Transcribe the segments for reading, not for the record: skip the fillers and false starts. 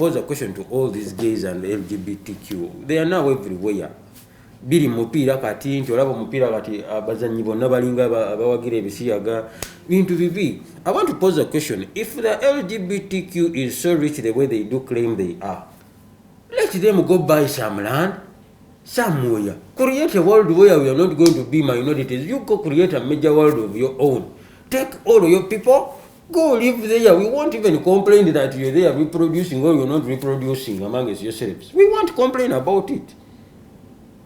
pose a question to all these gays and LGBTQ. They are now everywhere. Biri mupiira kati nti olaba mupiira kati abazanyi bonna balinga abawagira ebisiyaga bintu bibi. I want to pose a question. If the LGBTQ is so rich the way they do claim they are, let them go buy some land somewhere. Create a world where we are not going to be minorities. You go create a major world of your own. Take all of your people, go live there. We won't even complain that you're there reproducing or you're not reproducing amongst yourselves. We won't complain about it.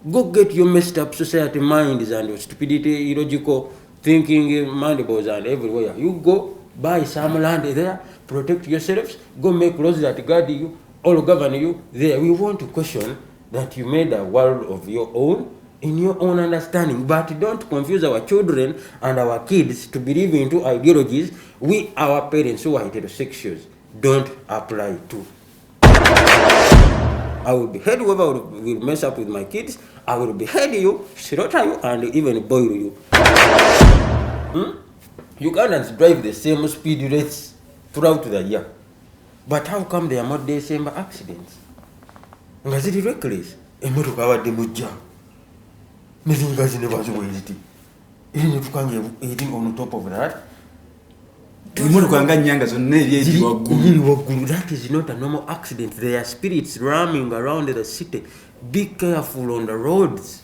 Go get your messed up society minds and stupidity, illogical thinking, mandibles and everywhere. You go buy some land there, protect yourselves, go make laws that guard you or govern you. There, we want to question that you made a world of your own in your own understanding. But don't confuse our children and our kids to believe into ideologies we, our parents who are heterosexuals, don't apply to. I will behead whoever will mess up with my kids. I will behead you, slaughter you, and even boil you. Ugandans drive the same speed rates throughout the year. But how come they are not December accidents? Is it reckless? Eating on top of that. That is not a normal accident. There are spirits roaming around the city. Be careful on the roads.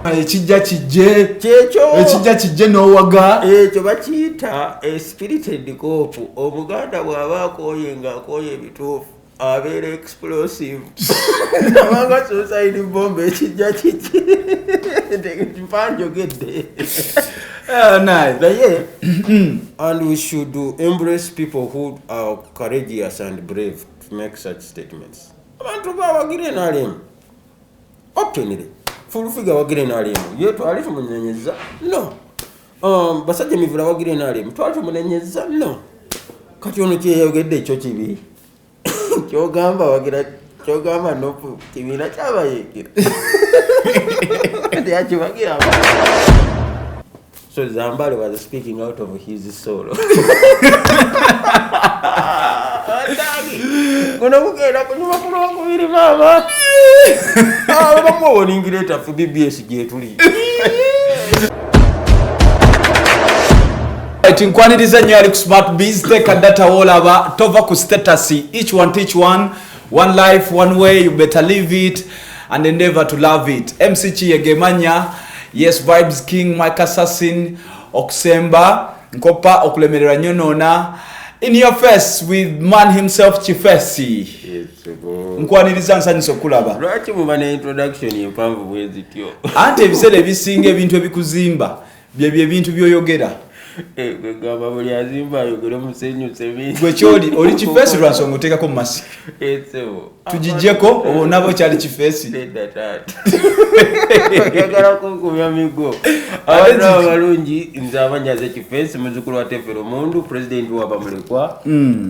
Ekijja Kijje. Ekijja Kijje n'owaga. Ekyo bakiyita spirited cop. Omuganda bw'aba akoyenga akoye ebituufu abeera explosive. Abanga suicide bomb Ekijja Kijje. Mpanjogedde. Nice. And we should embrace people who are courageous and brave to make such statements. Abantu bawagire n'alimu. Openly. Full figure wagire n'alimu. Yetu alifu munyenyeza? No. Basajja mivula wagire n'alimu. Twalifu munyenyeza? No. Kati ono kyeyogedde ekyo kibi. Kyogamba wagira kyogamba nopu kibiina kyabayeekera. Teyakiwagira. So Zambali was speaking out of his soul. Kuna kugenda kunyuma kulongo biri mama. Bamuwoningireta fu BBS gyetuli. Tinkwaniriza nnyo ali ku Smart Biz teka data wolaba tova ku status each one teach one life one way you better live it and endeavor to love it. MC Chiyegemanya. Yes, Vibes King, Mike Assassin, Oksemba, Nkopa, Okulemerera Nyonona. In your face with man himself, Kiface. Yes, Nkwaniriza nsanyusa okulaba. Lwaki muba ne introduction empanvu bwezi tyo. Ante ebiseera ebisinga ebintu ebikuzimba bye bintu byoyogera. Gamba buli azimba ayogera musenyu sebi. Gwe kyoli oli Kiface lwansonga oteekako mu masiki. Etsebo. Tugijjeko obonabo kyali Kiface. Yagala kunkumya migo. Abantu abalungi nze abanyaze Kiface muzukulu wa Tefero Mundu president wa Bamulekwa.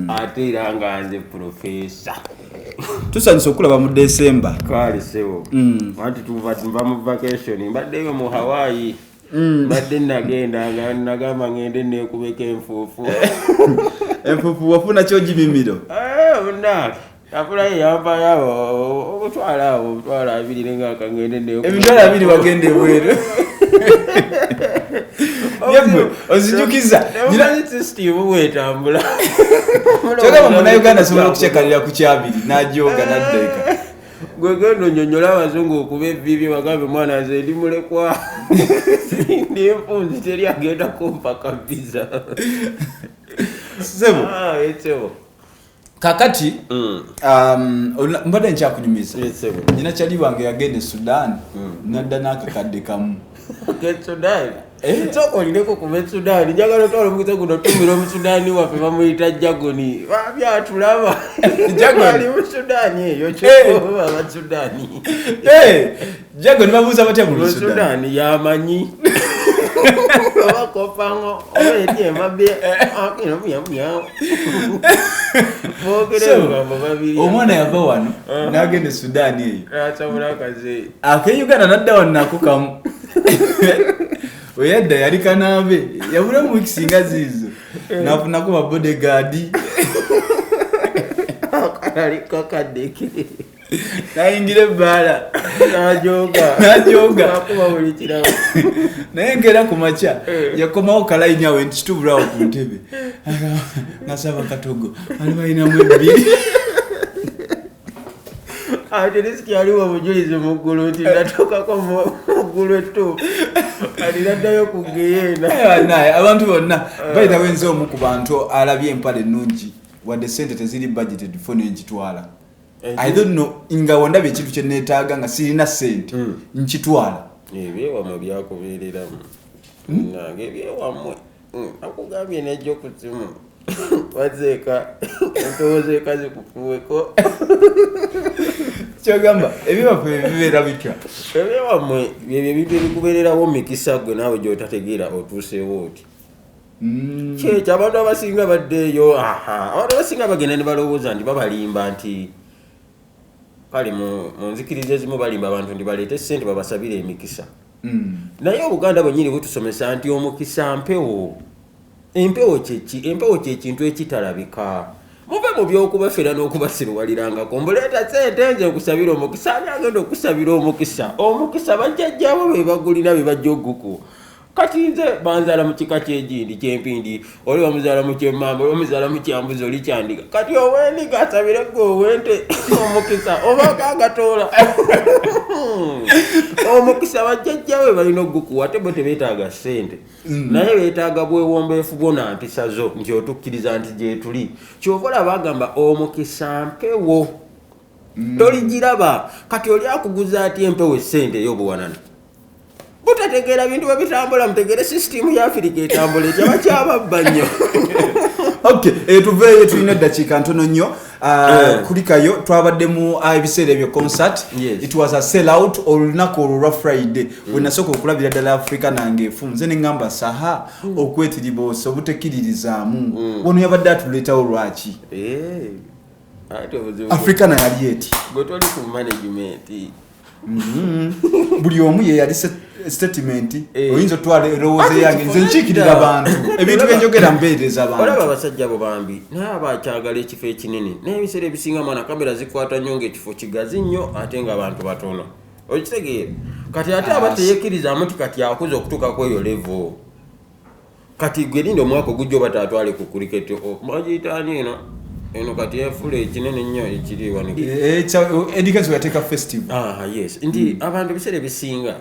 Ate era nga nze professor. Tusanyusa okulaba mu December. Kale sebo. Wanti tuva mu vacation mbaddeyo mu Hawaii. Badde nagenda nagamba ngende nekubeka enfuufu. Enfuufu wafuna kyogimimiro. Bonna afula yamba yabo obutwala abiri nga kangende ne. Emitwala abiri wagende ebweru. Yemwe ozijukiza. Nyina Steve wetambula. Kyogamba muna Uganda sobola okucekalira ku kyabiri n'ajoga n'addeeka. Gwegendo nyonyola abazungu okuba ebibi bagambe mwana aze ndi mulekwa. Ndi empunzi teri agenda kumpaka visa. Sebo. Etsebo. Kakati mbadde nkyakunyumiza. Etsebo. Nyina kyali wange yagenda Sudan nadda n'akakadde kamu. Sudan. Soko olireko kuva Sudan. Njagala otwala omukiza guno tumira mu Sudan waffe bamuyita Jagoni. Byatulaba. Jagoni ali mu Sudan eyo kyoko aba Sudan. Jagoni babuuza batya mu Sudan yamanyi. Bakopango oyeti mabe akino byamya. Omwana yava wano n'agenda Sudan eyo. Atabula kaze. Ake Uganda nadda wano nakukamu. Oyadda yali kanaabe yabula mu kisinga zizo nafuna ku bodyguard akali kakadeke nayingira ebbala najoga akuba buli kirawo naye ngera ku makya yakomawo kalayinyawe nti kitubulawo ku ntebe nasaba katogo ali balinamu ebbiri ate risiki aliwo obujulizi muggulu nti natokako muggulu ettu aliraddayo kugeyeena naye abantu bonna balina wenze omu ku bantu alabye empale ennungi wadde sente teziri budgeted fo nenkitwala I don't know nga wandabye ekintu kye neetaaga nga sirina sente nkitwala ebyewamwe byakubeereramu nange ebyewamwe akugambye nejja okuzimu wazeeka entowozeeka zikufuweko kyogamba ebyewaffe bibeera bitya ebyewamwe byebyo ebintu ebikubeererawo mikisa gwe naawe gyotategeera otuuseewo oti kyekyo abantu abasinga baddeeyo abantu abasinga bagenda ne balowooza nti babalimba nti kale mu nzikiriza ezimu balimba abantu nti baleete ssente babasabire emikisa naye obuganda bwenyini butusomesa nti omukisa mpewo empewo kyeki empewo kyekintu ekitalabika muve mu byokubafera n'okubasiruwalirangako mbuleeta sente nze okusabira omukisa ani agenda okusabira omukisa bajjajjabo be bagulina be bajja oguku kati nze banzaala mu kika kyegindi kyempindi oli bamuzaala mu kyemmamba oli bamuzaala mu kyambuzi oli kyandiga kati owendiga asabire gwe owente omukisa oba kagatoola omukisa bajjajjawe balina ogukuwa ate bo tebeetaaga ssente naye beetaaga bwewombeefu bwona mpisa zo nti otukkiriza nti gyetuli kyova olaba agamba omukisa mpewo toligiraba kati oli akuguza ati empewo essente ey'obuwanana butategeera bintu babitambula mutegere sisitimu ya Afirika etambula ekyaba kyababba nnyo tuveeyo tulina eddakiika ntono nnyo kulikayo twabaddemu ebiseera ebyo concert it was a sell out olunaku olwo lwa Friday wenasooka okulabira ddala Africa nange efumu nze neŋŋamba saha okwetiribosa obutekkiririzaamu wono yabadde atuleetawo lwaki Africa na yali eti gwe toli ku management buli omu ye yali statement oyinza otwala erowooza yange nze nkiikirira abantu ebintu byenjogera mbeereza abantu olaba abasajja abo bambi naye abakyagala ekifo ekinene naye ebiseera ebisinga mwana kamera zikwata nnyo ng'ekifo kigazi nnyo ate ng'abantu batono okitegeera kati ate aba teyekkirizamu ti kati akuza okutuuka kweyo level kati gwe linda omwaka ogujja oba taatwale ku kuriketi magiyitaani eno kati efula ekinene nnyo ekiri wano Eddy Kenzo yateeka festival yes nti abantu ebiseera ebisinga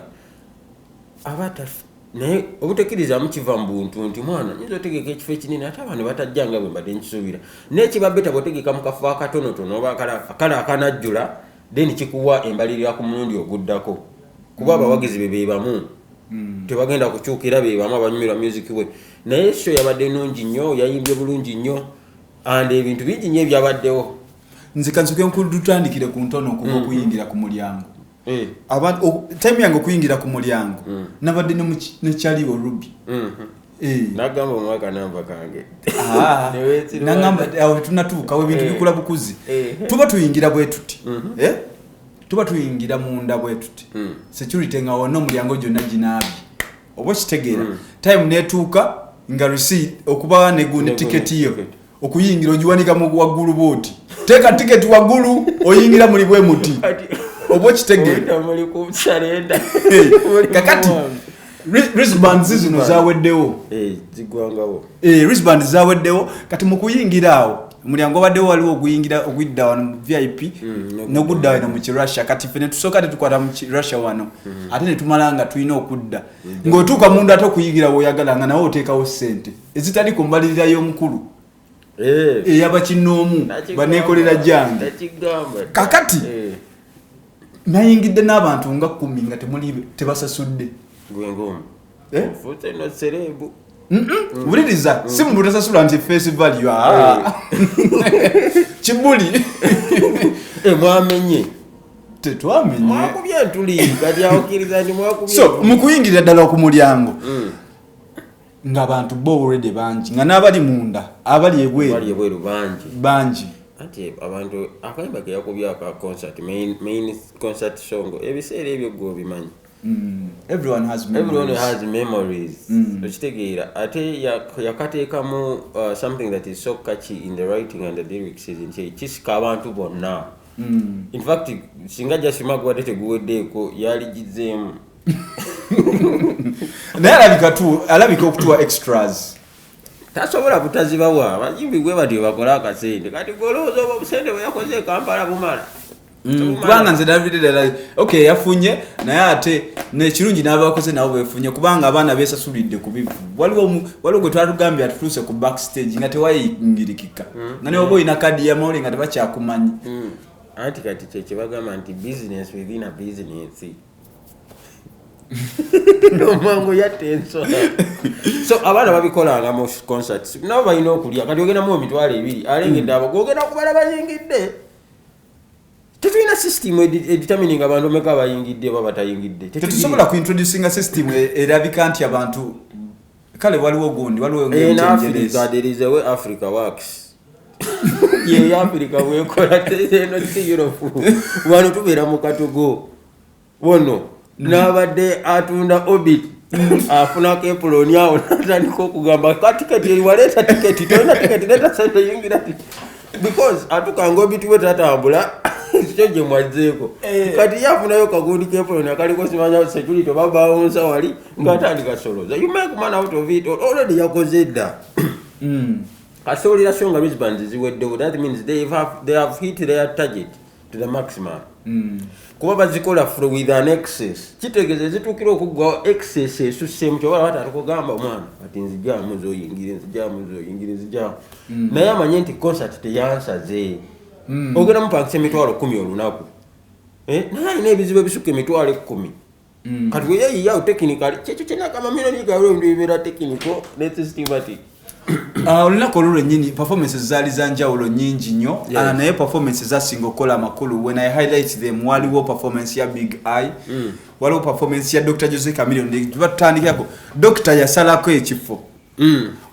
naye obutekkirizamu kiva mu buntu nti mwana nyinza otegeka ekifo ekinene ate abantu batajjanga bwe mbadde nkisuubira n'ekibabeta bwotegeka mu kafo akatonotono oba akala akanajjula then kikuwa embalirira ku mulundi oguddako kuba abawagizi be bamu tebagenda kukyukira be bamu abanyumirwa music we naye show yabadde nnungi nnyo yayimbye bulungi nnyo and ebintu bingi nnyo ebyabaddewo nze kansuke nkudutandikire ku ntono okuva okuyingira ku mulyango time yange okuyingira ku mulyango nabadde nekyaliwo Ruby nagamba omwaka namba kange nagamba awo tunatuukawo ebintu bikula bukuzi tuba tuyingira bwe tuti tuba tuyingira munda bwe tuti security nga wonna omulyango gyonna ginaabi oba kitegeera time netuuka nga receipt okuba negune tiketi yo okuyingira ogiwanika mu waggulu booti teeka tiketi waggulu oyingira muli bwe muti oba kitegeera kakati wristbands zino zaweddewo zigwangawo wristbands zaweddewo kati mu kuyingira awo omulyango obaddewo waliwo oguyingira ogwidda wano mu VIP n'ogudda wano mu kirussia kati ffe ne tusooka tetukwata mu kirussia wano ate ne tumala nga tulina okudda ng'otuuka munda ate okuyingira woyagala nga nawe oteekawo ssente ezitali ku mbalirira y'omukulu eyabakinoomu baneekolera jange kakati nayingidde n'abantu nga 10 nga tebasasudde wuliriza si muntu tasasula nti face value kibuli mwamenye tetwamenye mwakubye ntuli kati awukiriza nti mwakubye so mukuyingirira ddala ku mulyango ng'abantu bo already bangi nga n'abali munda abali ebweru bangi ati abantu akayimba ke yakubye aka concert main concert song ebiseera ebyo gwe obimanyi Everyone has memories. Everyone has memories. Okitegeera ate yakateekamu something that is so catchy in the writing and the lyrics nti kisika abantu bonna. In fact singa jasima gwadde teguweddeeko yaligizeemu. Naye alabika okutuwa extras. Tasobola butazibawa abajimbi gwe bati bakola akasente kati golooza obusente bwe yakoze Kampala bumala. Kubanga nze David okay yafunye naye ate nekirungi n'abakoze nabo befunye kubanga abaana beesasulidde ku bivu waliwo gwe twatugambye atutuse ku backstage nga tewayingirikika nga neoba oyina kadi ya mawuli nga tebakyakumanyi anti kati kyekye bagamba nti business within a business omangu yatenso so abaana babikolanga mu concerts nabo balina okulya kati ogenda mu emitwalo ebiri alengedde abo gogenda kubala bayingidde. Tetulina system determining abantu meka bayingidde oba batayingidde. Tetusobola kuintroducing a system erabika nti abantu kale waliwo gundi waliwo in Africa there is a way Africa works. Yeah, Africa wekola teno ti Europe. Wano tubeera mu katugo. Wono nabadde atunda orbit. Afuna kepuloni awo natandika okugamba katikati eriwaleeta tiketi tolina tiketi leta sente yingira because atukanga orbit we tatambula. Kyoje mwazeeko kati yafunayo kagundi kepuloni akaliko simanya security baba onsa wali ngatandika soloza you make man out of it already yakoze dda kasolira songa wristbands ziweddewo that means they have hit their target to the maximum kuba bazikola with an excess kitegeeze zitukira okugwa excess esussemu kyoba wata atukugamba omwana ati nzijaamu zoyingire naye amanye nti concert teyansaze ogenda mupangisa emitwalo 10 olunaku naye alina ebizibu ebisuka emitwalo 10 kati weyeyiyawo technical kyekyo kyenakama milioni gawe ndibeera technical nesystemati olunaku olwo lwennyini performances zaali za njawulo nnyingi nnyo naye performances zasinga okukola amakulu when I highlight them waliwo performance ya Big Eye waliwo performance ya Dr. Jose Chameleone batandikako Dr. yasalako ekifo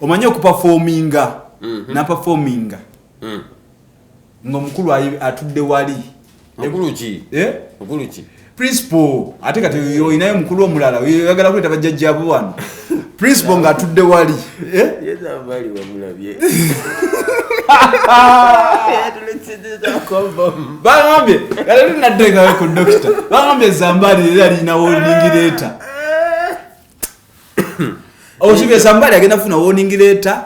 omanye okuperforminga na performinga ngomukulu atudde wali mukulu ki principal ate kati oyinayo mukulu omulala oyagala kuleta bajjajja abo wano principal nga atudde wali yeza bali wamulabye bangambye yali naddeka ku doctor bangambye Zambali yali alina warning letter osibye Zambali agenda kufuna warning letter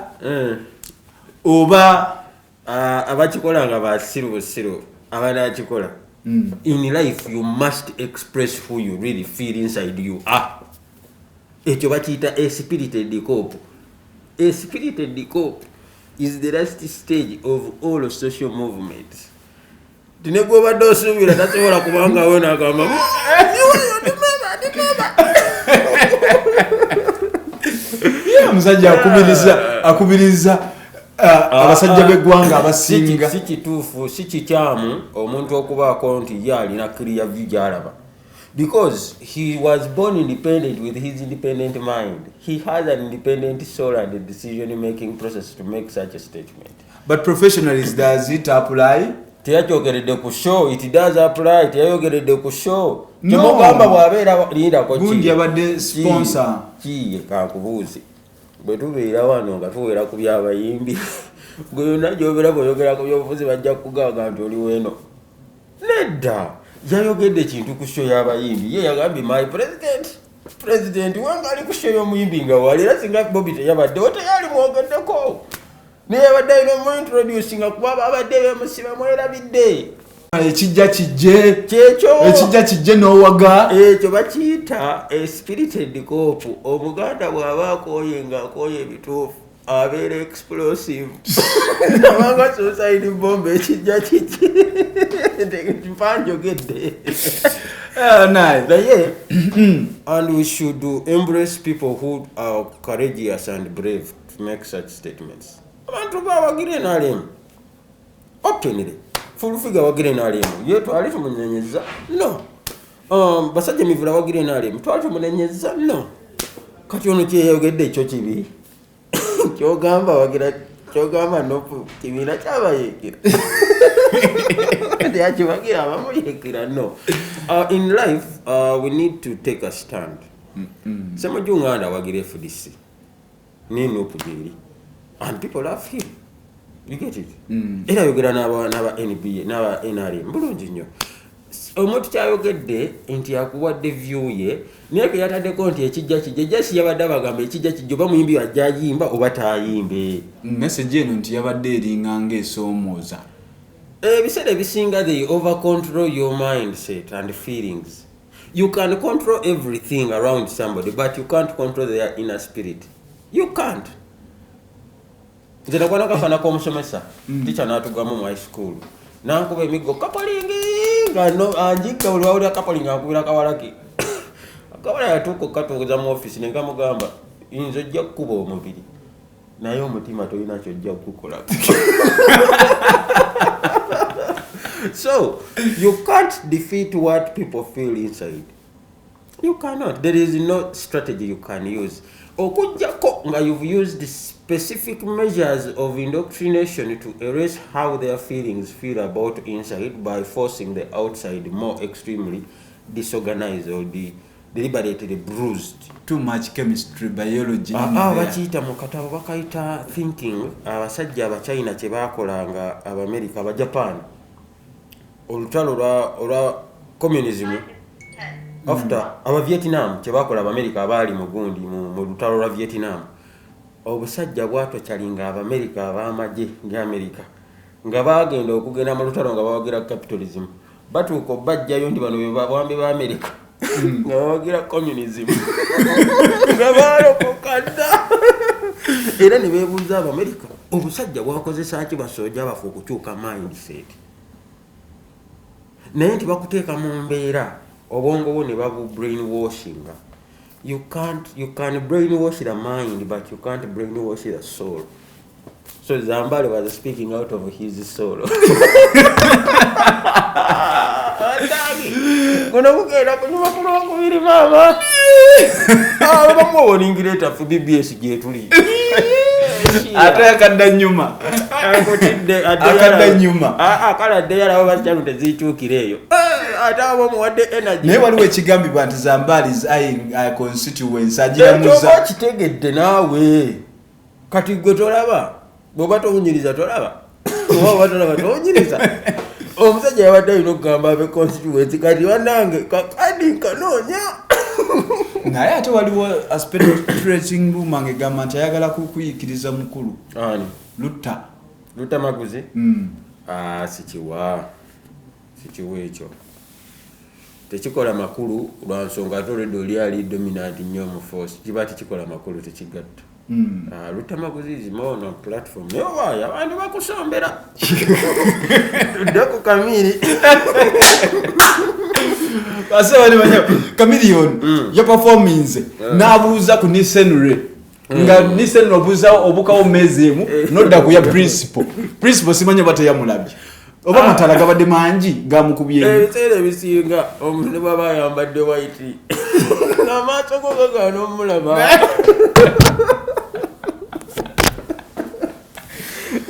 oba abakikola nga basiru abanakikola in life you must express who you really feel inside you ekyo bakiyita a spirited cop. A spirited cop is the last stage of all social movements. Tinegobadde osuubira tasobola kubanga wena agamba musajja akubiriza abasajja b'eggwanga abasinga si kituufu si kikyamu omuntu okubaako nti ye alina clear view gy'alaba because he was born independent with his independent mind. He has an independent soul and a decision making process to make such a statement. But professionally, does it apply? Teyachogeredde ku show, it does apply. Teyayogeredde ku show. No. Kimugamba bwabeera linda ko gundi abadde sponsor. Kiye kankubuuzi. Bwe tubeera wano nga tuwera ku byabayimbi. Gwe yonna gy'obeera bw'oyogera ku byobufuzi bajja kugamba nti oli weeno. Nedda. Yayogedde kintu ku show y'abayimbi. Ye yagambye my president wanga ali ku show y'omuyimbi nga wali era singa Bobi teyabadde teyali mwogeddeko. Naye abadde alina mu introducing kuba abadde beemusiba mwerabidde. Ekijja kijje kyekyo ekijja kijje n'owaga ekyo bakiyita a spirited cop. Omuganda bw'aba akooye ng'akooye ebituufu abeera explosive. Abanga suicide bomb ekijja kijje mpanjogedde. naye and we should embrace people who are courageous and brave to make such statements. Abantu bawagire n'alemu openly full figure wagire n'alemu ye twali tumunyenyeza no basajja mivula wagire n'alemu twali tumunenyeza no kati ono kyeyogedde ekyo kibi kyogamba wagira kyogamba no kibiina kyabayekera No. In life, we need to take a stand. Some do wagire FDC. And people love him. You get it? Era yogera n'aba NBA, n'aba NRM. Bulungi nnyo. Omuntu kyayogedde nti akuwadde view ye naye ke yataddeko nti Ekijja Kijje jesi yabadde abagamba Ekijja Kijje oba muyimbi ajja ayimba oba taayimbe. Message eno nti yabadde eringa ng'esoomooza. Ebiseera ebisinga they over control your mindset and feelings. You can control everything around somebody but you can't control their inner spirit. You can't. Nze nakwana kafana k'omusomesa teacher n'atugamu mu high school. Nankuba emigo kapolingi ngano anjika buli wawulira kapolingi akubira kawalaki. Akawala yatuuka okukatuuza mu office ne nkamugamba nze ojja kukuba omubiri naye omutima tolina kyojja kukola. So you can't defeat what people feel inside. You cannot. There is no strategy you can use. Okujjako nga you've used specific measures of indoctrination to erase how their feelings feel about inside by forcing the outside more extremely disorganized or deliberately bruised. Too much chemistry, biology. Bakiyita mu katabo bakayita thinking. Abasajja abachina kye baakolanga Abamerika Abajapan olutalo olwa communism after Vietnam kye baakola Abamerika abaali mu gundi mu lutalo lwa Vietnam. Obusajja bwatokyalinga Abamerika ab'amagye ng'Amerika nga baagenda okugenda mu lutalo nga bawagira capitalism batuuka bajjayo nti bano bawambi ba Amerika nga bawagira communism nga baalokoka dda. Era ne beebuuza Abamerika obusajja bwakozesa ki basojja bafe okukyuka mindset naye nti bakuteeka mu mbeera obwongo bwo ne babu brainwashinga. You can brainwash the mind, but you can't brainwash the soul. So Zambali was speaking out of his soul. Kuna kugenda kunyuma kuno kubiri mama. Bamuwoningi later for BBS gyetuli. Ate akadda nyuma. Akadda nyuma. Akala deyala abachanu tezichukireyo. Atawo muwadde energy. Naye waliwo ekigambibwa nti Zambali is eyeing constituency agiramuza. Ekyo kitegedde naawe. Kati gwe tolaba. Bw'oba towunyiriza tolaba. Bw'oba tolaba towunyiriza. Omusajja yabadde alina okugamba abe constituency kati wanange kakadi nkanoonya. Naye ate waliwo aspirating rumor ng'egamba nti ayagala kukuyikiriza mukulu. Ani? Lutta Maguzi? Sikiwa ekyo. Tekikola makulu lwa nsonga ate olwedde oli ali dominant nnyo mu force kiba tekikola makulu tekigatta. Lutta Maguzi is more on a platform. Naye waayo abantu bakusombera. Tudde ku Kamiri. Ase wali manyo Chameleon ya performance n'abuuza ku Nisenure nga Nisenure obuuza obukawo mezemu nodda ku ya principal simanyo batayamulabye oba matala gabadde mangi gamukubyemu ebiseera ebisinga omuntu ne baba ayambadde white n'amaaso go gagaana omulaba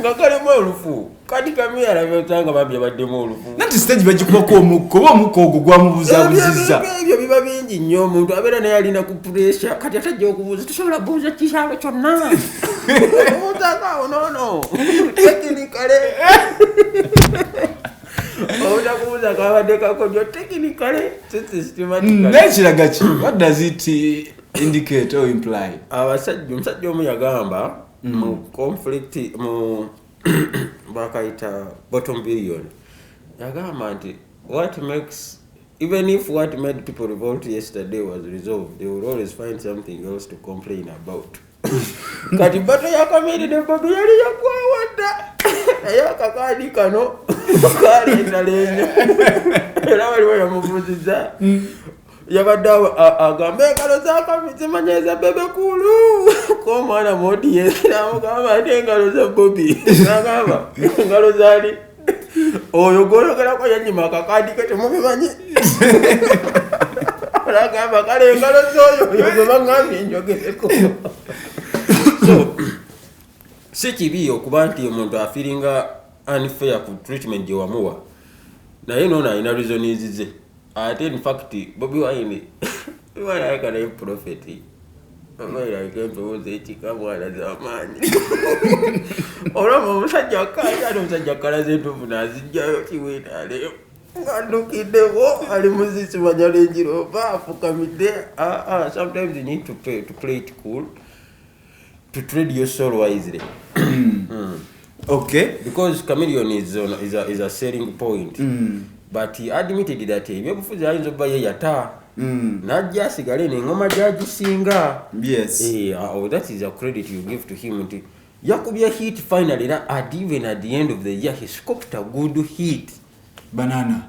nga kalemu olufu kati Kamiri alabye otanga babbi abaddemu olufu nati stage bagikubako omukko oba omukko ogwo gwamubuuzabuzizza ebyo biba bingi nnyo omuntu abeera naye alina ku pressure kati atajja okubuuza tosobola buuza kikyalo kyonna obuuzakaawo nono tekinikale obutakubuuza kabadde kakodyo tekinikale nekiraga ki what does it indicate or imply? Omusajja omu yagamba mu conflict mu bakayita bottom billion yagamba nti even if what made people revolt yesterday was resolved, they will always find something else to complain about. Kati bato ya Kamiri ne Bobi yali yakwawadda naye akakaadi kano kaleeta leenya era waliwo yamubuuzizza yabadde agamba engalo za Kamiri zimanyeza bebekulu k'omwana modi yeramugamba ate engalo za Bobi nagamba engalo zaali oyo gwoyogerako yanyima akakaadi ke temubimanyi nagamba kale engalo z'oyo gwe baŋŋambye njogereko. So si kibi okuba nti omuntu afiringa unfair ku treatment gye wamuwa naye nono alina reasons ze ate in fact Bobi Wine iwalayika naye prophet omayirayika empewuza ekikamwana z'amaanyi olwama omusajja akaali ate omusajja akalaza entuufu n'azijjayo kiweetaaleyo ng'addukiddeko ali muzisi manyalenjira oba afukamidde. Sometimes you need to play it cool, to trade your soul wisely. Okay. Because chameleon is a selling point. But he admitted that ebyobufuzi ayinza okuba ye yata najja asigale n'engoma gy'agisinga. Yes. That is a credit you give to him. Yakubye hit finally, and even at the end of the year he scooped a good hit. Banana.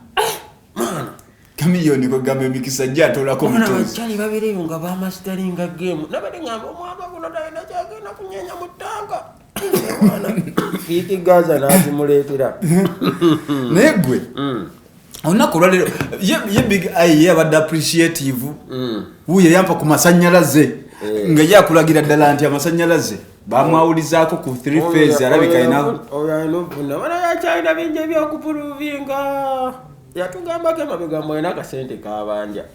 Man. Chameleon ko gambe mikisa jatola ko mtoto. Mwana wachali babere nga ba masteringa game. Nabade ngamba omwaka guno dalina kyagenda kunyenya mu ttanga. Mwana. Fiti Gaza nazimuleetera. Negwe. Onakolwa lero ye big eye yabadde appreciative. Uye yampa ku masanyalaze. Nga yakulagira ddala nti amasanyalaze bamwawulizaako ku 3 phase alabika ina. Oya no bana ya China binje byokupuruvinga. Yatugambako emabega mwena akasente kabanja.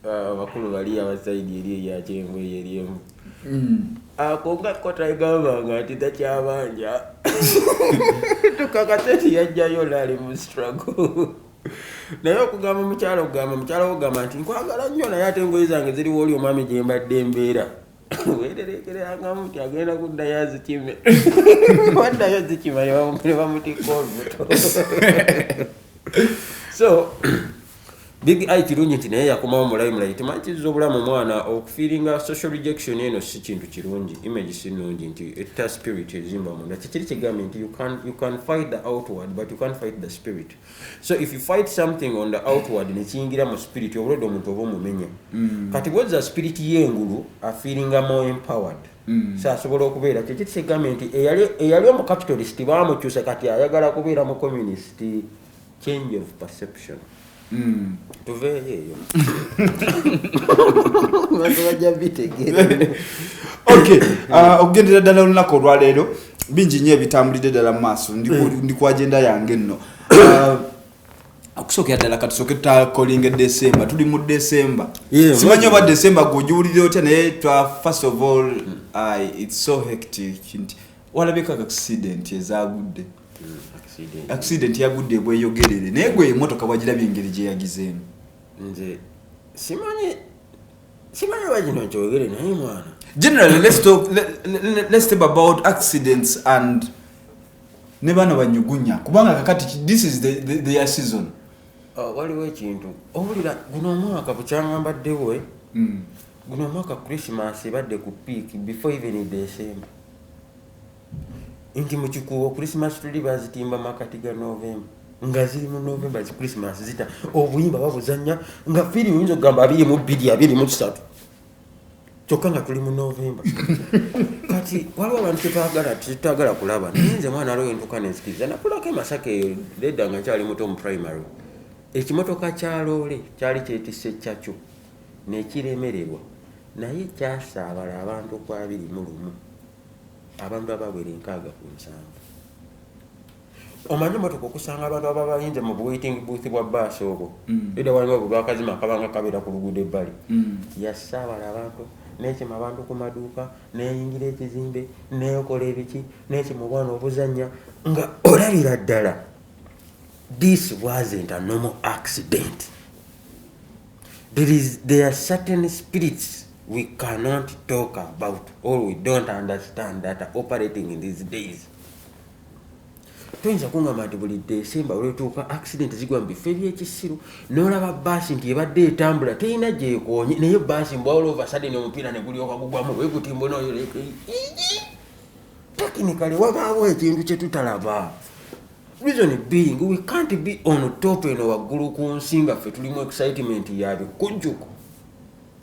Abakulu bali abasaidi eri ya Kyengwe eriemu. Akonga kota igamba ngati takyabanja. Tukakateti yajjayo lali mu struggle. Naye okugamba mukyalo ogamba nti nkwagala nnyo naye ate engoye zange ziriwo oli omwami gye mbadde mbeera. Weetereekererangamu nti agenda kuddayo azikime. Waddayo zikima ne bamutikka olubuto. So big eye kirungi nti naye yakomawo mulayi temanyi kizza obulamu omwana okufiiringa social rejection eno si kintu kirungi, image si nnungi nti etta spirit ezimba munda. Kikiri kigambe nti you can fight the outward but you can't fight the spirit. So if you fight something on the outward ne kiyingira mu spirit obulwadde omuntu oba omumenya. Kati bwezza spirit y'engulu afiiringa more empowered. Asobola okubeera kikiri kigambe nti eyali omu capitalist baamukyusa kati ayagala kubeera mu communist. Change of perception. Tuveeyo. Okay. Okugendera ddala olunaku olwaleero bingi nnyo ebitambulidde ddala mu maaso ndi ku agenda yange nno. Okusookera ddala katusooke tutakolinga December. Tuli mu December. Simanyi oba December gwogiwulire otya naye first of all it's so hectic. Walabika accident ezagudde. Accident yagudde bweyogerere naye gwe emotoka wagirabye engeri gye yagizeemu. Nze simanyi bagino kyogere naye mwana. Generally let's talk about accidents and ne bana banyugunya kubanga kakati this is their season. Waliwo ekintu owulira guno omwaka bukyangambaddewo guno omwaka Christmas ebadde ku peak before even December. Inti mukikuwo Christmas tree bazitimba makati ga November. Nga ziri mu November zi Christmas zita obuyimba babuzanya nga firi oyinza okugamba 22 23. Kyokka nga tuli mu November. Kati waliwo abantu tetwagala kulaba. Nze mwana alo entuka nensikiriza nakulako emasake ledda nga kyali muto mu primary. Ekimotoka kya loole kyali kyetisse kyakyo nekiremererwa naye kyasaabala abantu ku 21. Abantu abawera 67. Omanyi motoka okusanga abantu ababayinza mu waiting booth bwa bus obwo. Eda waliwo obwakazima akabanga kabeera ku luguudo ebbali. Yasaabala abantu n'ekima abantu ku maduuka n'eyingira ekizimbe n'ekola ebiki n'ekima obwana obuzanya nga olabira ddala. This wasn't a normal accident. There are certain spirits we cannot talk about or we don't understand that are operating in these days. Tuyinza kungamba nti buli December olwetuuka accident zigwa mu bifo eby'ekisiru n'olaba baasi nti ebadde etambula terina gyekoonye naye baasi mbwa all of a sudden omupiira ne gulyoka gugwamu weegutimbo n'oyo technically wabaawo ekintu kye tutalaba. Reason being we can't be on top eno waggulu ku nsi nga ffe tulimu excitement ya bikujjuko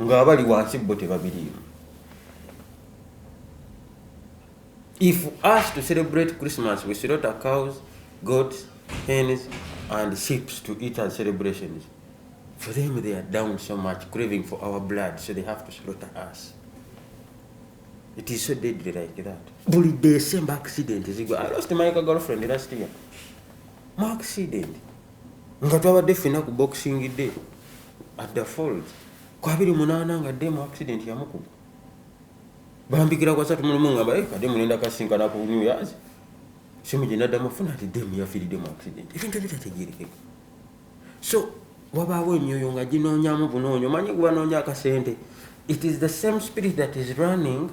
ng'abali wansi bo tebabiriimu. If us to celebrate Christmas we slaughter cows, goats, hens and sheep to eat as celebrations, for them they are down so much craving for our blood so they have to slaughter us. It is so deadly like that. Bully December accident is I lost my girlfriend last year. My accident. nga twabadde ffenna ku boxing day at the falls kwa 28 nga demo accident yamukuba bambikira kwa 3 mu ngamba kadde munenda kasinkana ku New Year's simu jinaddamu funa ati demo yafiiridde mu accident ebintu bitategeerekeka so wabaawo emyoyo nga ginoonyamu bunoonyo manyi gubanoonya akasente. It is the same spirit that is running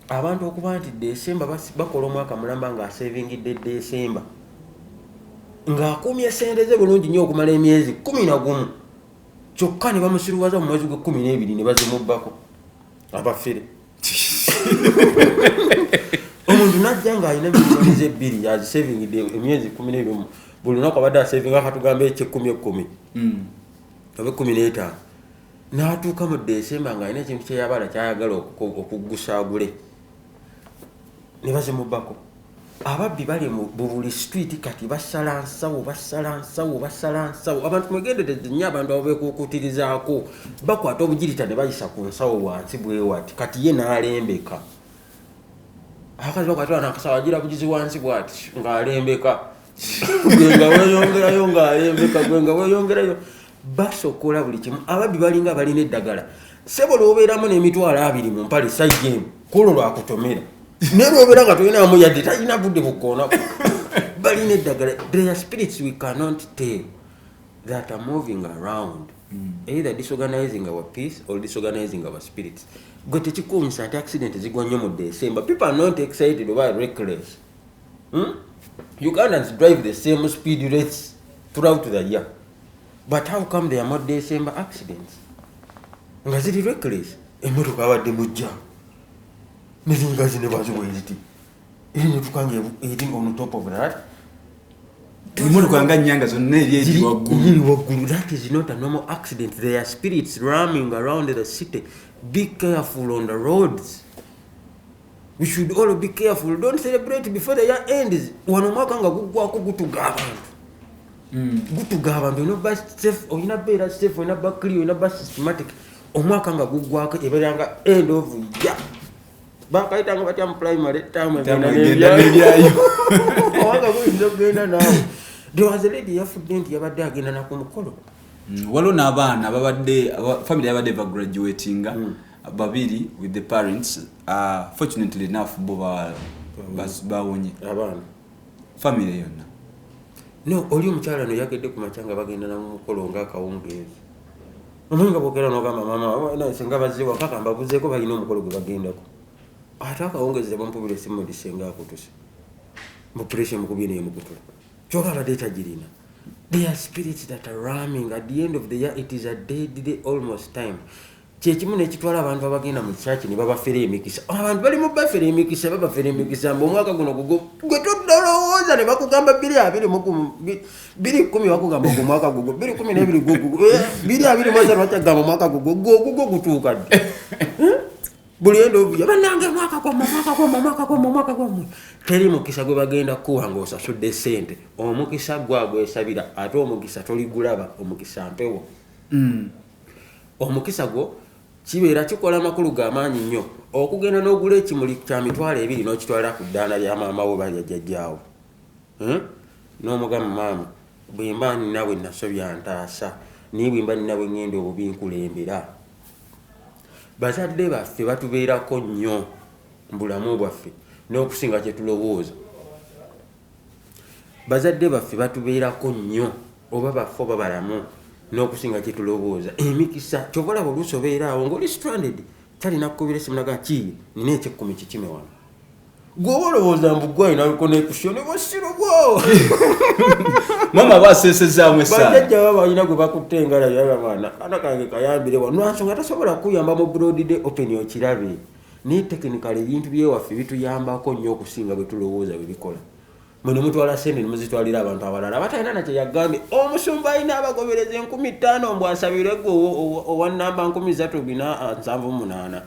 abantu okuba nti December bakola omwaka mulamba nga asavingidde December ng'akumye sente ze bulungi nnyo okumala emyezi 11 kyokka ne bamusiruwaza mu mwezi gwe 12 ne bazimubbako abafere omuntu najja ng'alina milioni ze 2 yazisavingidde emyezi 12 buli lunaku abadde asavinga akatugambo ekye10 oba 15 n'atuuka mu December ng'alina ekintu kyeyabala kyayagala okuggusaagule ne bazimubbako. Ababbi bali mu buli street kati basala nsawo abantu mwegendereze nnyo abantu abeekukutirizaako bakwata obugirita ne bayisa ku nsawo wansi bwewati kati ye n'alembeka akazi bakwatibwa nakasawo agira bugizi wansi bwati ng'alembeka gwenga weyongerayo ng'alembeka gwenga weyongerayo basokola buli kimu. Ababbi balinga balina eddagala sebola obeeramu n'emitwalo 20 mu mpale sajjemu kulo lwakutomera nero obera nga tulina amuyadde talina budde bukoona balina eddagala. Their spirits we cannot tell that are moving around either disorganizing our peace or disorganizing our spirits. Gwe tekikuumisa nti accident zigwa nnyo mu December. People are not excited about reckless. Ugandans drive the same speed rates throughout the year, but how come there are more December accidents? Nga ziri reckless emmotoka abadde mujja nezingazi ne baziweziti eri tukange eri on top of that emmotoka nga nyanga zonna eri waggulu. That is not a normal accident. There are spirits roaming around the city. Be careful on the roads. We should all be careful. Don't celebrate before the year ends. Wano mwaka nga gugwako gutuga abantu gutuga abantu ino safe oyina beera safe oyina ba clear oyina systematic omwaka nga gugwako eberanga end of year bakaitanga batya mu primary time egenda nebyayo wanga kugenda nawe. There was a lady yafudde nti yabadde agenda na ku mukolo waliwo n'abaana babadde family yabadde graduatinga babiri with the parents. Fortunately enough bo bawonye abaana family yonna. No, oli omukyala no yagedde ku macanga bagenda na mukolo ng'akawungeezi omuntu bokera n'ogamba mama nasenga baziwa kaka mbabuzeeko balina omukolo gwe bagendako ate akawungeezi bampubira essimu lisenga akutuse mu pressure mukubye n'emukutula kyokka abadde etagirina. There are spirits that are roaming at the end of the year. It is a dead day almost time. Kyekimu n'ekitwala abantu abagenda mu church ne babafera emikisa. Abantu bali mu bafera emikisa babafera emikisa omwaka guno gwe todolowooza ne bakugamba 210 bakugamba ku mwaka gugo 212 gugo 220 bakugamba mwaka gugo gutuuka dde buli endo obuya banange mwaka kwa teri mukisa gwe bagenda kuwa ng'osasudde ssente omukisa gwagwesabira ate omukisa toligulaba omukisa mpewo. Omukisa gwo kibeera kikola amakulu g'amaanyi nnyo okugenda n'ogula ekimuli kya mitwalo 2 n'okitwalira ku ddaala lya maama wo balya jjajjaawo n'omugamba maama bwe mba ninawe nasobya ntaasa naye bwe mba ninawe ngenda obubi nkulembera. Bazadde baffe batubeerako nnyo mu bulamu bwaffe n'okusinga kye tulowooza. Bazadde baffe batubeerako nnyo oba baffe oba balamu n'okusinga kye tulowooza. Emikisa kyobola oluusi obeera awo ng'oli stranded talina kukubira essimu naga ki nina eky'ekkumi kikime wano gwoba olowooza mbu gwe alina connection ne bwasiro gwo mama basesezaamu essaawa bajjajja baba balina gwe bakutte engala yababaana kana kange kayambire wano lwansonga tasobola kuyamba mu broad day open okirabe naye technically ebintu byewaffe bituyambako nnyo okusinga bwe tulowooza bwe bikola. Mwene mutwala sente nemuzitwalira abantu abalala abatalina nakye yagambye omusumba alina abagobereza 50,000 mbw asabire gwe owa namba 378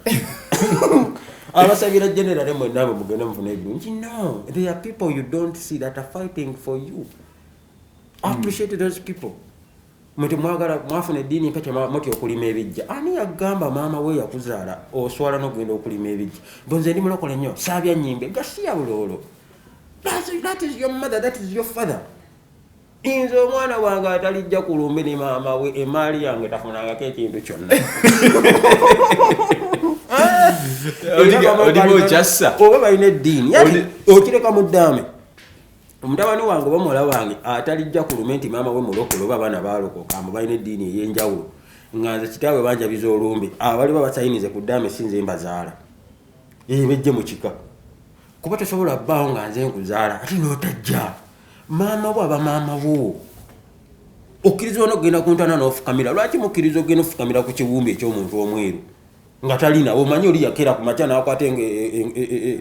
abasabira general mwenna abo mugenda mufuna ebirungi. No, there are people you don't see that are fighting for you. Appreciate those people. Mwete mwagala mwafuna eddiini mpeke moti okulima ebijja ani yagamba maama we yakuzaala oswala n'ogenda okulima ebijja bonze ndi mulokole nnyo saabya nnyimbe gasiya buloolo. That is your mother, that is your father. inze omwana wange atalijja kulumbe ne maama we emaali yange tafunangako ekintu kyonna oba balina eddiini okireka mu ddaame omutabani wange oba muwala wange atalijja kulume nti maama we mulokole oba abaana baalokoka amba balina eddiini ey'enjawulo nga nze kitaawe banjabiza olumbe abaliba basayinize ku ddaame sinze mbazaala bejje mu kika kuba tosobola bbaawo nga nze nkuzaala ate n'otajja maama wo aba maama wo okkiriza n'okugenda ku ntana n'ofukamira lwaki mukkiriza okugenda ofukamira ku kiwumbi eky'omuntu omweru nga talina omanyi oli yakera ku makya n'akwata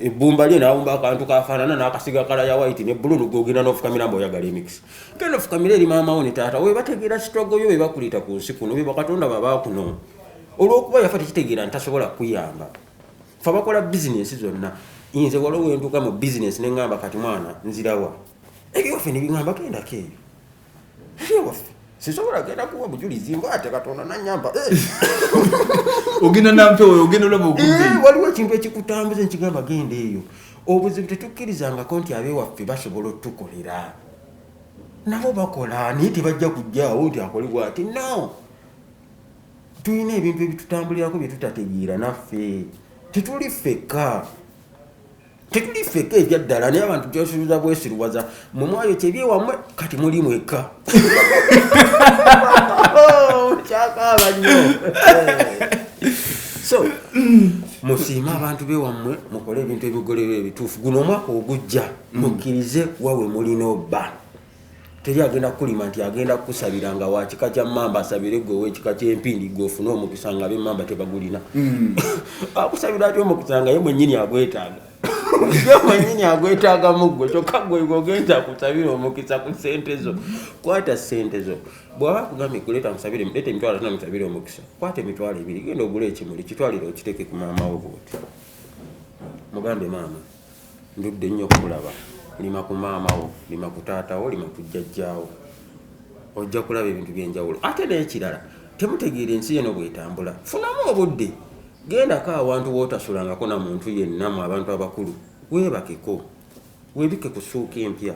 ebbumba lye n'awumba akantu kafaanana n'akasiga kala ya white ne bbulu n'ogenda n'ofukamira mbaoyagala emix genda ofukamira eri maama wo ne taata we bategeera sitogo yo we bakuliita ku nsi kuno be bakatonda babaakuno olw'okuba yafa tekitegeera nti tasobola kuyamba fe bakola bizinensi zonna nze waliwo wentuuka mu bizinensi ne ŋŋamba kati mwana nzirawa ebyowaffe ne biŋŋamba gendako eyo ebyowaffe sisobola genda kuwa bujulizi mba ate katonda nanyamba ogenda nampewo ogenda olaba ogudde waliwo ekintu ekikutambuza nkigamba genda eyo obuzibu tetukkirizangako nti abewaffe basobola otukolera nabo bakola naye tebajja kujjaawo nti akolebwa ati no tulina ebintu ebitutambulirako byetutategeera naffe tetuli ffekka ebyaddala naye abantu kyosuubiza bwesiruwaza mwe mwayo kyebyewammwe kati muli mwekka kyakaaba nnyo so musiima abantu bewammwe mukole ebintu ebigolero ebituufu guno omwaka ogujja mukkirize wawe mulina obba teri agenda kulima nti agenda kusabira nga wa kika kya mamba asabire gwe ow'ekika ky'empindi gw'ofune omukisa nga ab'emmamba tebagulina akusabira ati omukisa nga ye mwennyini agwetaaga mwennyini agwetaaga muggwe kyokka gwe ogenda kusabira omukisa ku ssente zo kwata ssente zo bw'aba kugambye kuleeta musabire leeta emitwalo atano musabire omukisa kwata emitwalo ebiri genda ogule ekimuli kitwalire okiteeke ku maama wo bwoti mugambe maama ndudde nnyo okulaba lima ku maama wo lima ku taata wo lima ku jjajjaawo ojja kulaba ebintu by'enjawulo ate n'ekirala temutegeera ensi yeno bw'etambula funamu obudde gendako awantu wootasulangako na muntu yenna mu abantu abakulu weebakeko weebike ku ssuuka empya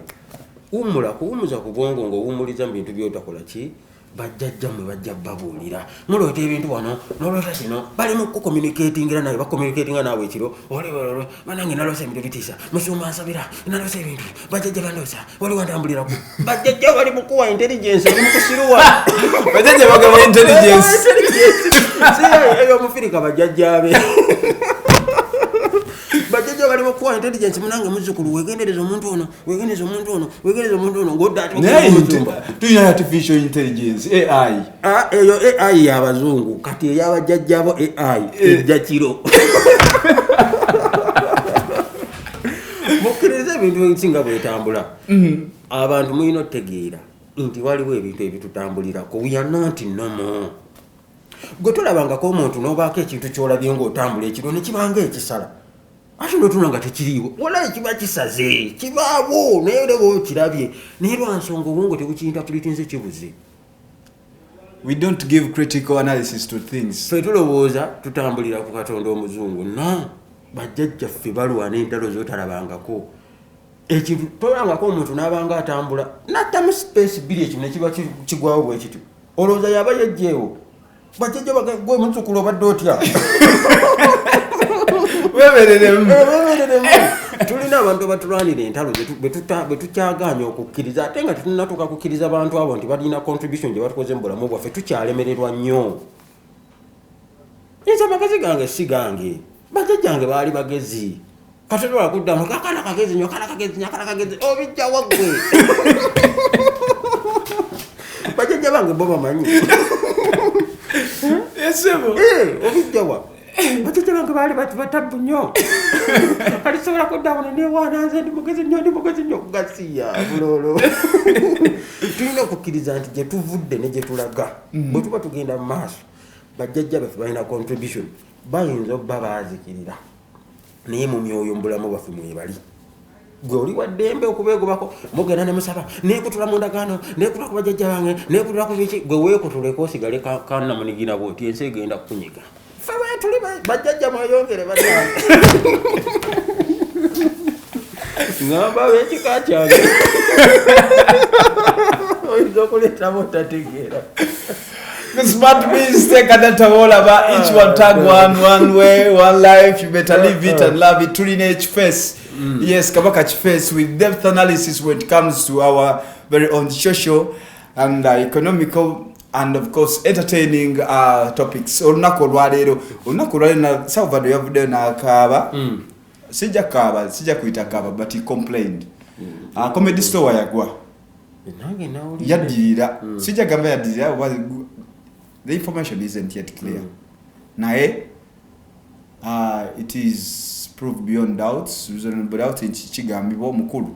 wummula kuwummuza ku bwongo ng'owummuliza mu bintu by'otakola ki bajjajja mwe bajja babuulira muloota ebintu wano noloota kino bali mu kucommunicatingira nawe bacommunicatinga naawe ekiro olebolo banange naloosa ebintu bitiisa musuuma nsabira naloosa ebintu bajjajja bandoosa waliwo ntambulirako bajjajja bali mu kuwa intelligence oli mu kusiruwa bajjajja bagaba intelligence eyo omufirika bajjajjabe bajjajja bali mu kuwa intelligence munange muzzukulu wegendereza omuntu ono wegendereza omuntu ono wegendereza omuntu ono ng'odda ati tuyina artificial intelligence AI eyo AI y'abazungu kati ey'abajjajjabo AI ejja kiro mukkiriza ebintu ebisinga bwetambula abantu mulina otegeera nti waliwo ebintu ebitutambulirako we are not normal gwe tolabangako omuntu n'obaako ekintu ky'olabye ng'otambula ekiro ne kibanga ekisala ate n'otuna nga tekiriiwo walayi kiba kisaze kibaawo naye oleba okirabye naye lwansonga obwongo tebukiyinterpretinze kibuze we don't give critical analysis to things fe tulowooza tutambulira ku katonda omuzungu no bajjajjaffe balwana entalo z'otalabangako ekintu tolangako omuntu n'abanga atambula nattamu space biri ekintu ne kiba kigwawo bwe kityo olowooza yaba yejjeewo bajjajja gwe muzzukulu obadde otya webereremu tulina abantu batulwanira entalo bwe tukyaganya okukkiriza ate nga tetunatuuka kukkiriza abantu abo nti balina contribution gye batukoze mu bulamu bwaffe tukyalemererwa nnyo nze amagezi gange si gange bajjajjange baali bagezi katotola kuddamu kakana kagezi nnyo akana kagezi obijja waggwe bajjajja bange bo bamanyi obijjawa bajjajja bange baali batabu nnyo kalisobola kuddamu newaana nze ndi mugezi nnyo gasiya buloolo tulina okukkiriza nti gye tuvudde ne gye tulaga bwe tuba tugenda mu maaso bajjajja baffe balina contribution bayinza obba baazikirira naye mu myoyo mu bulamu bwaffe mwebali gwe oli waddembe okubeegobako mugenda ne musaba neekutula mu ndagaano neekutula ku bajjajja bange neekutula ku biki gwe weekutuleko osigale kannamunigina bwoti ensi egenda kukunyiga fe tuli bajjajja mweyongere bannange ngamba ab'ekika kyange oyinza okuleta botategeera. The smart bees take data all about each one tag one way, one life. You better live it and love it. Tuline Kiface. Yes, Kabaka Kiface with depth analysis when it comes to our very own social and economical and of course entertaining topics. Olunaku olwaleero na Salvador yavudde n'akaaba. Sijja kuyita kaaba but he complained. Comedy store yagwa. Yadirira. Sijja gamba yadirira. The information isn't yet clear. Nae, it is proved beyond doubts. Reasonable doubt in Chigambibwa mukulu.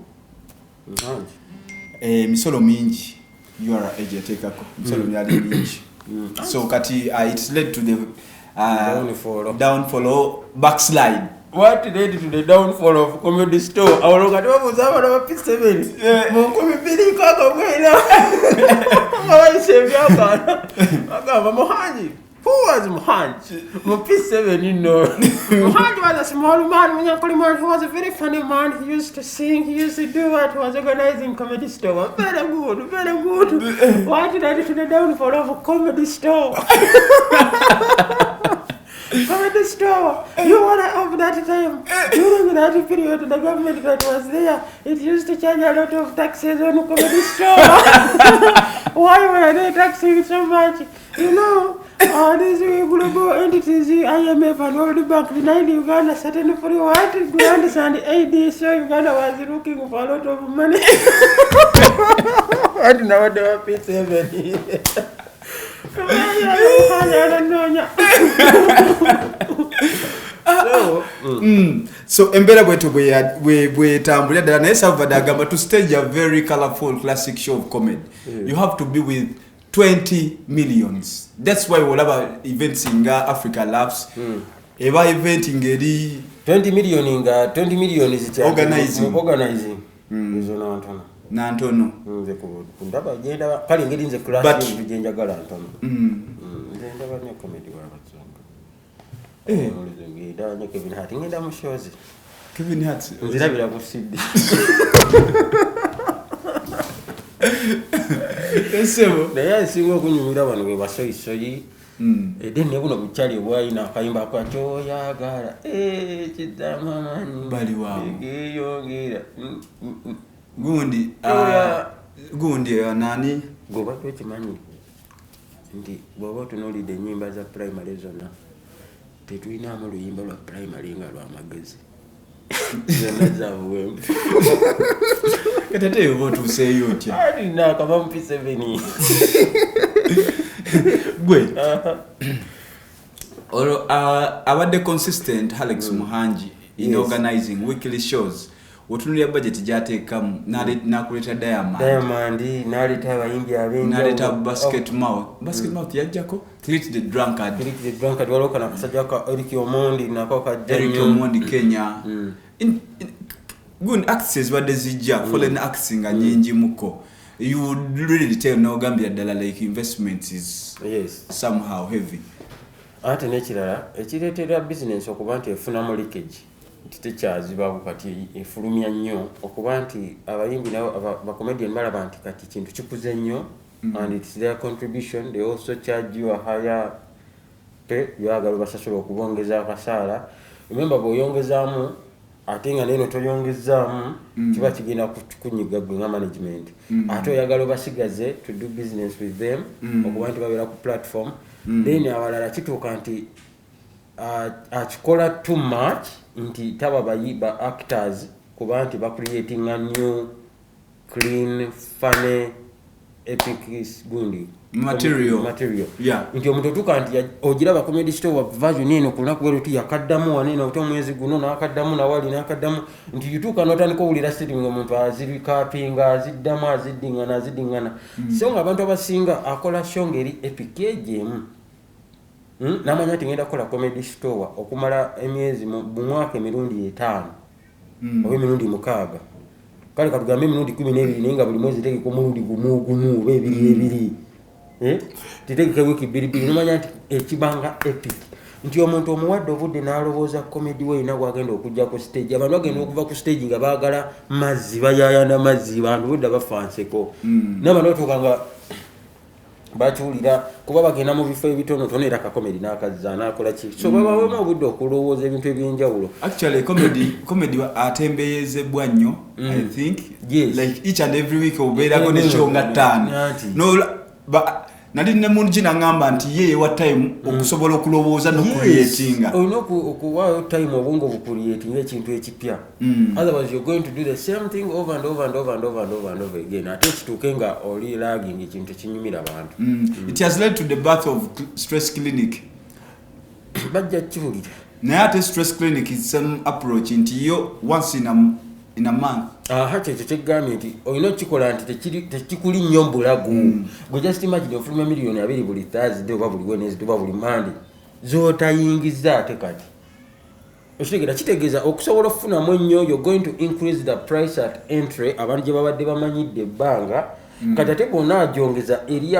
Misolo mingi. You are a jetekako. Misolo mingi. So kati it led to the downfall or backslide. What led to the downfall of comedy store? Our local was our P7. Mukumi Kaka Wena. I say, Mohanji. Who was Mohanji? P7, you know. Mohanji was a small man, he was a very funny man. He used to sing, he used to do what was organizing comedy store. Very good, very good. What led to the downfall of a comedy store? Comedy store. You were of that time. During that period, the government that was there, it used to charge a lot of taxes on comedy store. Why were they taxing so much? You know, these global entities, IMF and World Bank denied Uganda certain free what grants and aid, so Uganda was looking for a lot of money. I don't know what they were P7. So embera bwetu bwe tambulira ddala naye Salvador agamba to stage a very colorful classic show of comedy. You have to be with 20 millions. That's why we'll have events in Africa Labs. Eva event ngeri 20 million is organizing. Izo nantono. Nantono. Nze kundaba genda kali ngeri nze class njenjagala ntono. Nze ndaba ne comedy wa batsonga. Ngenda Kevin Hart ngenda mu shows. Kevin Hart nzirabira ku CD. Esebo. Naye singo okunyumira bano bwe basoyisoyi. Edene buno bukyali obwayina akayimba kwacho yagala. Kidamamani. Bali wao. Yongera. Gundi nani? Goba twekimanyi. Ndi bw'oba tunuulidde ennyimba za primary zonna tetulinamu luyimba lwa primary nga lwa magezi. Zonna zabuwembe. Katete yoba otuuseeyo otya? Alina akava mu P7. Gwe. Abadde consistent Alex Muhanji in organizing weekly shows. Otunulira budget gyateekamu n'akuleta Diamond n'aleta abayimbi abenjawulo n'aleta Basket Mouth yajjako Treat the Drunkard waliwo kana kasajja ka Eric Omondi nako kajja Eric Omondi Kenya. Good acts badde zijja foreign acts nga nyingi muko. You would really tell no Gambia dollar like investment is somehow heavy. Ate n'ekirala ekireetera business okuba nti efunamu leakage tekyazibaako kati efulumya nnyo okuba nti abayimbi nabo abakomedian balaba nti kati kintu kikuze nnyo and it's their contribution. They also charge you a higher pay. Byagala basasula okubongeza akasaala. Remember bw'oyongezaamu ate nga neno toyongezaamu kiba kigenda kunyiga gwe nga management. Ate oyagala basigaze to do business with them okuba nti babeera ku platform. Then abalala kituuka nti akikola too much nti taba bayiba actors kuba nti creating a new clean funny epic gundi material. Yeah. Nti omuntu tuka nti ogira ba comedy store wa version eno kunaku weruti yakaddamu wanene oto mwezi guno nakaddamu na wali nakaddamu nti yutuka notandika owulira sitting omuntu azirikapinga aziddingana. So nga abantu abasinga akola show ngeri epic ejemu. Namanya ati ngenda kola comedy store okumala emyezi mu mwaka emirundi 5 oba emirundi 6 kale katugambe emirundi 12 nga buli mwezi teke ku mulundi gumu ebiri titeke wiki 2 namanya ati ekibanga epic nti omuntu omuwadde obudde n'alowooza comedy we ina gwagenda okujja ku stage abantu bagenda okuva ku stage nga baagala mazzi bayayana mazzi bantu budda bafanseko n'abantu batuuka nga bakiwulira kuba bagenda mu bifo ebitonotono era kakomedi n'akazza n'akola ki so babawemu obudde okulowooza ebintu ebyenjawulo. Actually comedy atembeyezebwa nnyo I think like each and every week obeerako n'ekyo nga ttaano nali ne muntu gina ngamba nti ye wa time okusobola okulowooza n'okucreatinga olina okuwaayo time obunga obucreatinga ekintu ekipya otherwise you're going to do the same thing over and over and over and over and over and over again ate kituuke nga oli lagging ekintu ekinyumira abantu. It has led to the birth of stress clinic. Bajja kiwulira naye ate stress clinic is some approach nti yo once in a month kyekyo kyegambye nti olina okikola nti tekikuli nnyo mbulago gwe just imagine ofuluma miliyoni 2 buli Thursday oba buli Wednesday oba buli Monday z'otayingiza ate kati okitegeera kitegeeza okusobola okufunamu ennyo you're going to increase the price at entry abantu gye babadde bamanyidde ebbanga kati ate bonna agyongeza eri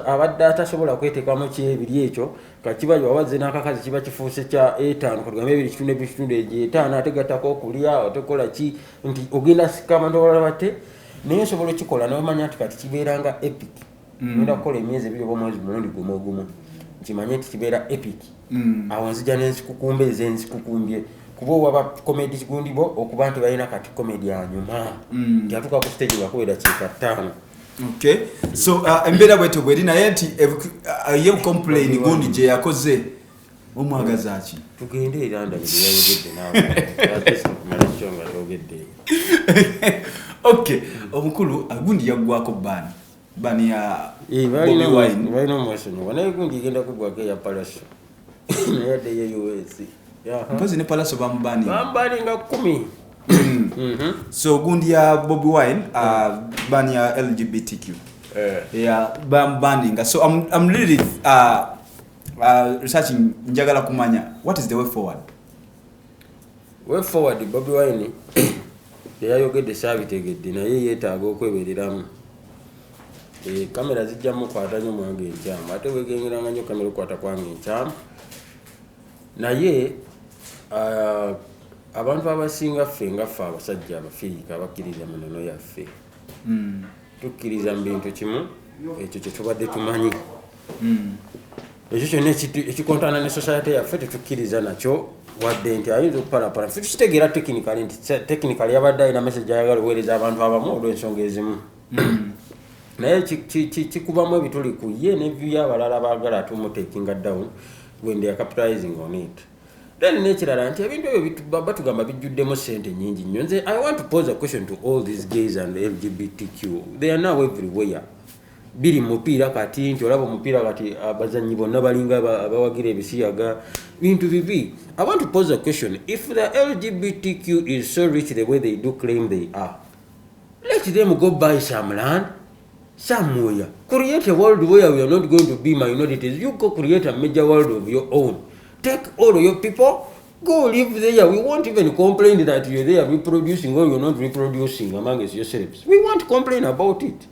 abadde atasobola kweteekamu kyebiri ekyo kakiba wawazze n'akakazi kiba kifuuse kya 5 kugambe 2.5 ate gattako okulya otekola ki nti ogenda sika abantu abalala bate naye osobola okikola n'omanya nti kati kibeeranga epic ngenda kukola emyezi 2 oba omwezi mulundi gumu nkimanye nti kibeera epic awo nzija n'enzikukumba ez'enzikukumbye kuba owaba komedi kigundibo okuba nti balina kati komedi anyuma nti atuuka ku stage bakubera kiika 5. Okay, so embeera bwetyo bweri naye nti ye complain gundi gye yakoze omwagaza ki tugende era ndabye yayogedde nawe nga togedde. Okay, omukulu gundi yaggwako bani ya Bobi Wine balina omwesonyiwa naye gundi igenda kuggwako eya palaso naye adde ye US mpozi ne palaso bambani nga 10. So gundi ya Bobi Wine ban ya LGBTQ banning. So I'm really researching njagala kumanya what is the way forward. Bobi Wine yayogedde saabitegedde naye yeetaaga okwebereramu kamera zijja mukwata nnyo mwange enkyamu ate bwegengeranga nnyo kamera okwata kwange enkyamu naye abantu abasinga ffe ngaffe abasajja abafirika abakkiriza mu nnono yaffe tukkiriza mu bintu kimu ekyo kye tubadde tumanyi ekyo kyonna ekikontana ne society yaffe tetukkiriza nakyo wadde nti ayinza okupalapala ffe tukitegeera technically nti technically yabadde alina message ayagala oweereza abantu abamu olw'ensonga ezimu naye kikubamu ebituli ku ye ne view y'abalala baagala atumutekinga down when they are capitalizing on it. Then nekirala nti ebintu ebyo batugamba bijjuddemu sente nyingi nnyo. Nze I want to pose a question to all these gays and LGBTQ. They are now everywhere. Biri mupiira kati nti olaba omupiira kati abazannyi bonna balinga abawagira ebisiyaga bintu bibi. I want to pose a question. If the LGBTQ is so rich the way they do claim they are, let them go buy some land somewhere. Create a world where we are not going to be minorities. You go create a major world of your own. Take all of your people, go live there. We won't even complain that you're there reproducing or you're not reproducing amongst yourselves. We won't complain about it.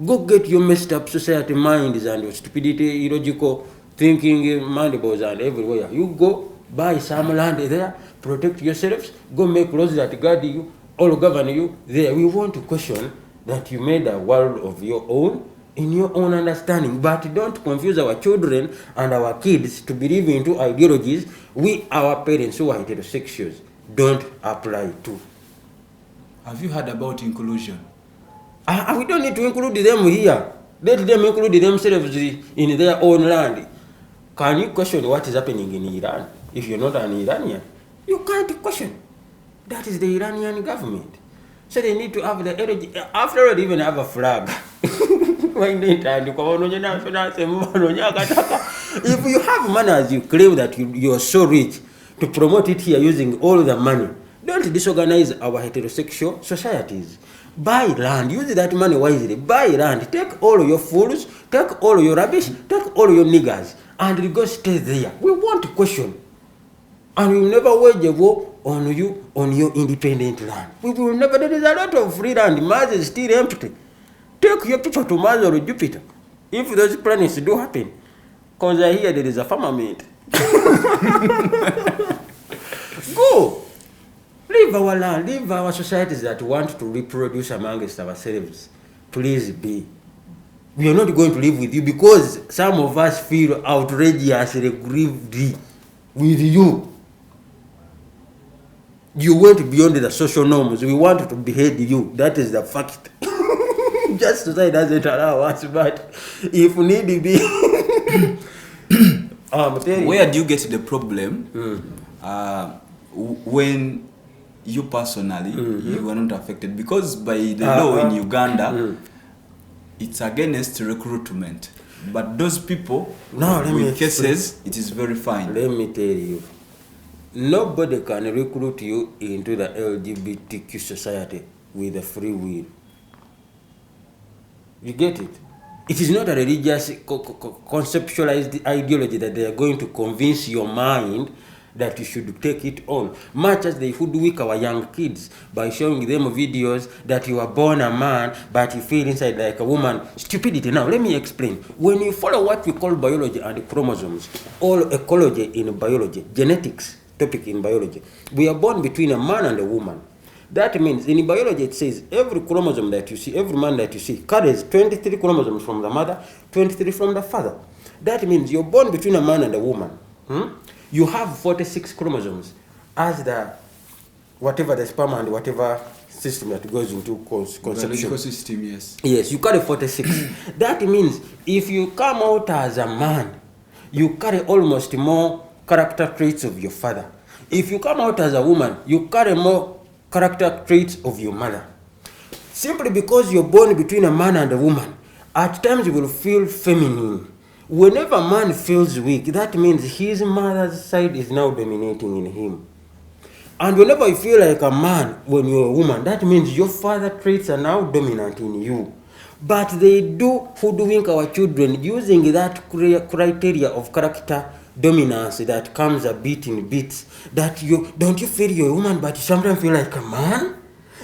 Go get your messed up society minds and your stupidity, illogical thinking, mandibles and everywhere. You go buy some land there, protect yourselves, go make laws that guard you or govern you there. We want to question that you made a world of your own in your own understanding, but don't confuse our children and our kids to believe into ideologies we, our parents who are heterosexuals, don't apply to. Have you heard about inclusion? We don't need to include them here. Let them include themselves in their own land. Can you question what is happening in Iran? If you're not an Iranian, you can't question. That is the Iranian government. So they need to have the energy. After all, they even have a flag. If you have money as you claim that you are so rich to promote it here using all the money, don't disorganize our heterosexual societies. Buy land, use that money wisely. Buy land, take all of your fools, take all of your rubbish, take all of your niggers, and go stay there. We want to question. And we will never wage a war on you on your independent land. We will never. There is a lot of free land. Mars is still empty. Take your people to Mars or Jupiter. If those planets do happen, because I hear there is a firmament. Go. Leave our land, leave our societies that want to reproduce amongst ourselves. Please be. We are not going to live with you because some of us feel outrageously grieved with you. You went beyond the social norms. We want to behead you. That is the fact. Just society doesn't allow us, but if need be. Where do you get the problem? When you personally, you are not affected? Because by the law in Uganda, it's against recruitment. But those people with cases, it is very fine. Let me tell you. Nobody can recruit you into the LGBTQ society with a free will. You get it? It is not a religious conceptualized ideology that they are going to convince your mind that you should take it on. Much as they hoodwink our young kids by showing them videos that you were born a man but you feel inside like a woman. Stupidity. Now let me explain. When you follow what we call biology and chromosomes, or ecology in biology, genetics topic in biology, we are born between a man and a woman. That means in biology it says every chromosome that you see, every man that you see carries 23 chromosomes from the mother, 23 from the father. That means you're born between a man and a woman. You have 46 chromosomes as the whatever the sperm and whatever system that goes into conception. The system, yes. Yes, you carry 46. That means if you come out as a man, you carry almost more character traits of your father. If you come out as a woman, you carry more character traits of your mother. Simply because you're born between a man and a woman, at times you will feel feminine. Whenever a man feels weak, that means his mother's side is now dominating in him. And whenever you feel like a man when you're a woman, that means your father traits are now dominant in you. But they do hoodwink our children using that criteria of character dominance that comes a bit in bits. That you don't you feel you're a woman, but you sometimes feel like a man.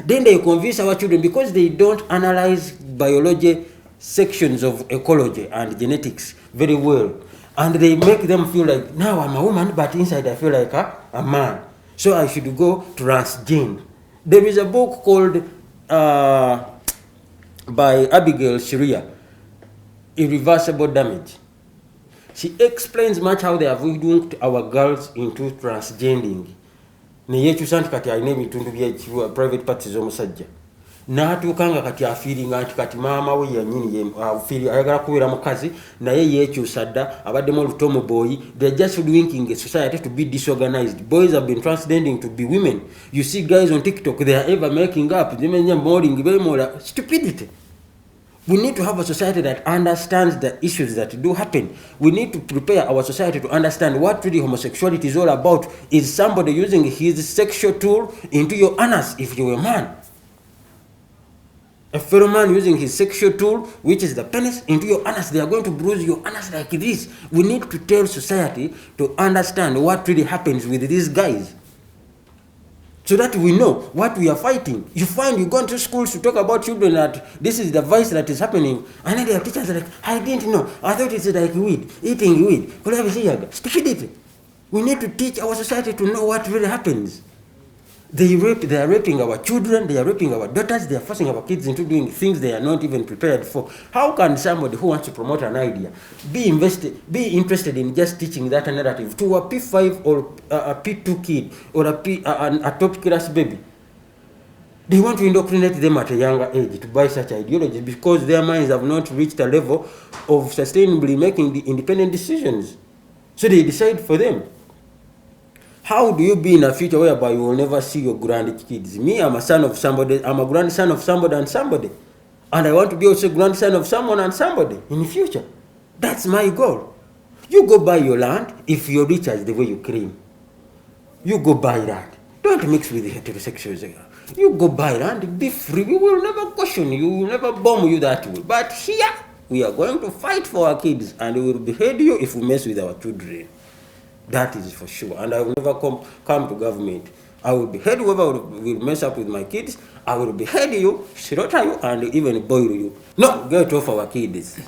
Then they convince our children because they don't analyze biology sections of ecology and genetics very well, and they make them feel like now I'm a woman, but inside I feel like a man. So I should go transgender. There is a book called by Abigail Sharia, Irreversible Damage. She explains much how they have hoodwinked our girls into transgending. Neyekyusa nti kati alina ebitundu bya private parties omusajja. N'atuukanga kati afiiringa nti kati maama we yannyini ayagala kubeera mukazi naye yeekyusa dda abaddemu olutomo boy. They're just hoodwinking a society to be disorganized. Boys have been transcending to be women. You see guys on TikTok, they are ever making up. Stupidity. We need to have a society that understands the issues that do happen. We need to prepare our society to understand what really homosexuality is all about. Is somebody using his sexual tool into your anus if you're a man? A fellow man using his sexual tool, which is the penis, into your anus. They are going to bruise your anus like this. We need to tell society to understand what really happens with these guys, so that we know what we are fighting. You find you go into schools to talk about children that this is the vice that is happening, and then their teachers are like, I didn't know. I thought it's like weed, eating weed. Stupidity. We need to teach our society to know what really happens. They are raping our children, they are raping our daughters, they are forcing our kids into doing things they are not even prepared for. How can somebody who wants to promote an idea be interested in just teaching that narrative to a P5 or a P2 kid or a top class baby? They want to indoctrinate them at a younger age to buy such ideologies because their minds have not reached a level of sustainably making the independent decisions. So they decide for them. How do you be in a future whereby you will never see your grandkids? Me, I'm a son of somebody, I'm a grandson of somebody and somebody. And I want to be also grandson of someone and somebody in the future. That's my goal. You go buy your land if you're rich as the way you claim. You go buy land. Don't mix with the heterosexuals. You go buy land, be free. We will never question you, we will never bomb you that way. But here, we are going to fight for our kids and we will behead you if we mess with our children. That is for sure. And I will never come to government. I will behead whoever will mess up with my kids. I will behead you, slaughter you, and even boil you. No, get off our kids.